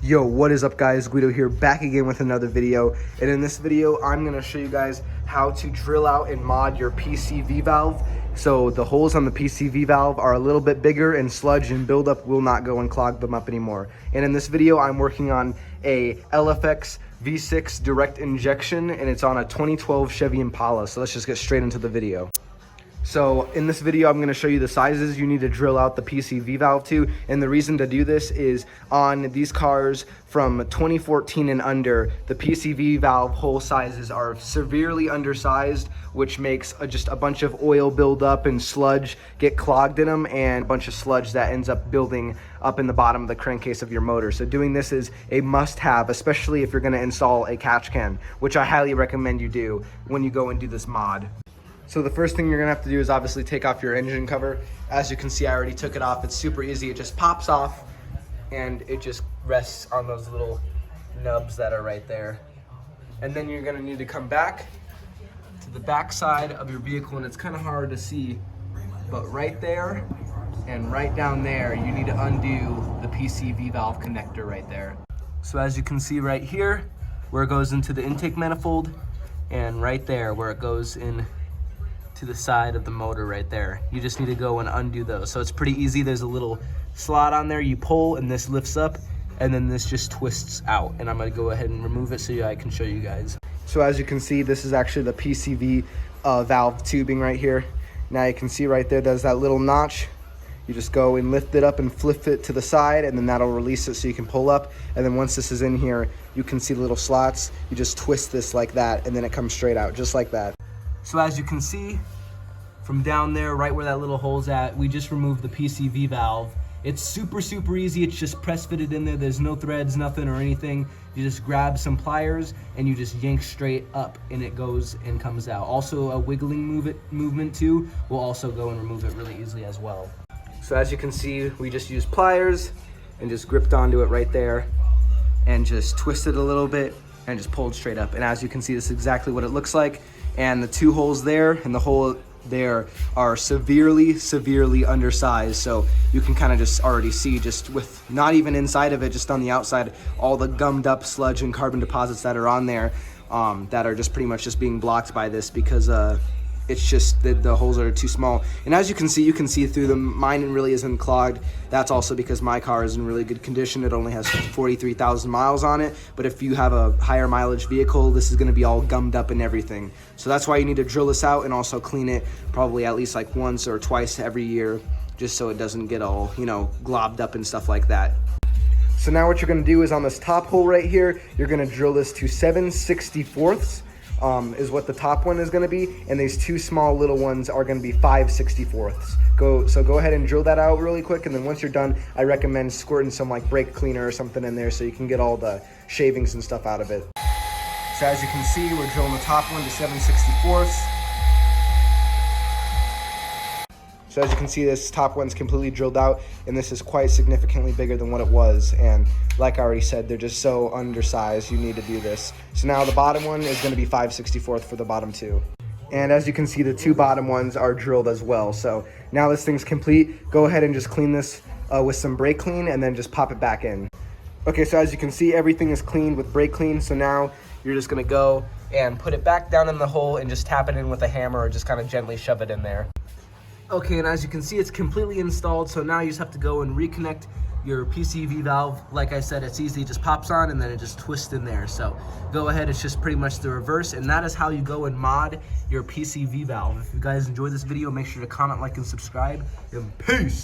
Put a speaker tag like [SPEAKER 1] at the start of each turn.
[SPEAKER 1] Yo, what is up guys? Guido here, back again with another video. And in this video, I'm gonna show you guys how to drill out and mod your PCV valve. So the holes on the PCV valve are a little bit bigger, and sludge and buildup will not go and clog them up anymore. And in this video, I'm working on a LFX V6 direct injection, and it's on a 2012 Chevy Impala. So let's just get straight into the video. So in this video, I'm going to show you the sizes you need to drill out the PCV valve to. And the reason to do this is on these cars from 2014 and under, the PCV valve hole sizes are severely undersized, which makes just a bunch of oil build up and sludge get clogged in them, and a bunch of sludge that ends up building up in the bottom of the crankcase of your motor. So doing this is a must-have, especially if you're going to install a catch can, which I highly recommend you do when you go and do this mod. So the first thing you're gonna have to do is obviously take off your engine cover. As you can see, I already took it off. It's super easy. It just pops off and it just rests on those little nubs that are right there. And then you're gonna need to come back to the back side of your vehicle, and it's kind of hard to see, but right there and right down there, you need to undo the PCV valve connector right there. So as you can see right here, where it goes into the intake manifold, and right there where it goes in to the side of the motor right there. You just need to go and undo those. So it's pretty easy. There's a little slot on there you pull, and this lifts up, and then this just twists out. And I'm gonna go ahead and remove it so I can show you guys. So as you can see, this is actually the PCV valve tubing right here. Now you can see right there, there's that little notch. You just go and lift it up and flip it to the side, and then that'll release it so you can pull up. And then once this is in here, you can see the little slots. You just twist this like that, and then it comes straight out, just like that. So as you can see, from down there, right where that little hole's at, we just removed the PCV valve. It's super easy. It's just press fitted in there. There's no threads, nothing or anything. You just grab some pliers and you just yank straight up, and it goes and comes out. Also a wiggling movement too will also go and remove it really easily as well. So as you can see, we just used pliers and just gripped onto it right there and just twisted a little bit and just pulled straight up. And as you can see, this is exactly what it looks like. And the two holes there and the hole there are severely undersized. So you can kind of just already see, just with not even inside of it, just on the outside, all the gummed up sludge and carbon deposits that are on there that are just pretty much just being blocked by this, because it's just the holes are too small. And as you can see through them. Mine really isn't clogged. That's also because my car is in really good condition. It only has 43,000 miles on it. But if you have a higher mileage vehicle, this is gonna be all gummed up and everything. So that's why you need to drill this out and also clean it probably at least like once or twice every year, just so it doesn't get all, globbed up and stuff like that. So now what you're gonna do is on this top hole right here, you're gonna drill this to 7/64ths. Is what the top one is going to be, and these two small little ones are going to be 5/64ths. So go ahead and drill that out really quick, and then once you're done, I recommend squirting some like brake cleaner or something in there so you can get all the shavings and stuff out of it. So as you can see, we're drilling the top one to 7/64ths. So as you can see, this top one's completely drilled out, and this is quite significantly bigger than what it was. And like I already said, they're just so undersized, you need to do this. So now the bottom one is gonna be 5/64ths for the bottom two. And as you can see, the two bottom ones are drilled as well. So now this thing's complete. Go ahead and just clean this with some brake clean, and then just pop it back in. Okay, so as you can see, everything is cleaned with brake clean. So now you're just gonna go and put it back down in the hole and just tap it in with a hammer, or just kind of gently shove it in there. Okay, and as you can see, it's completely installed. So now you just have to go and reconnect your PCV valve. Like I said, it's easy. It just pops on and then it just twists in there. So go ahead, it's just pretty much the reverse. And that is how you go and mod your PCV valve. If you guys enjoyed this video, make sure to comment, like, and subscribe. And peace!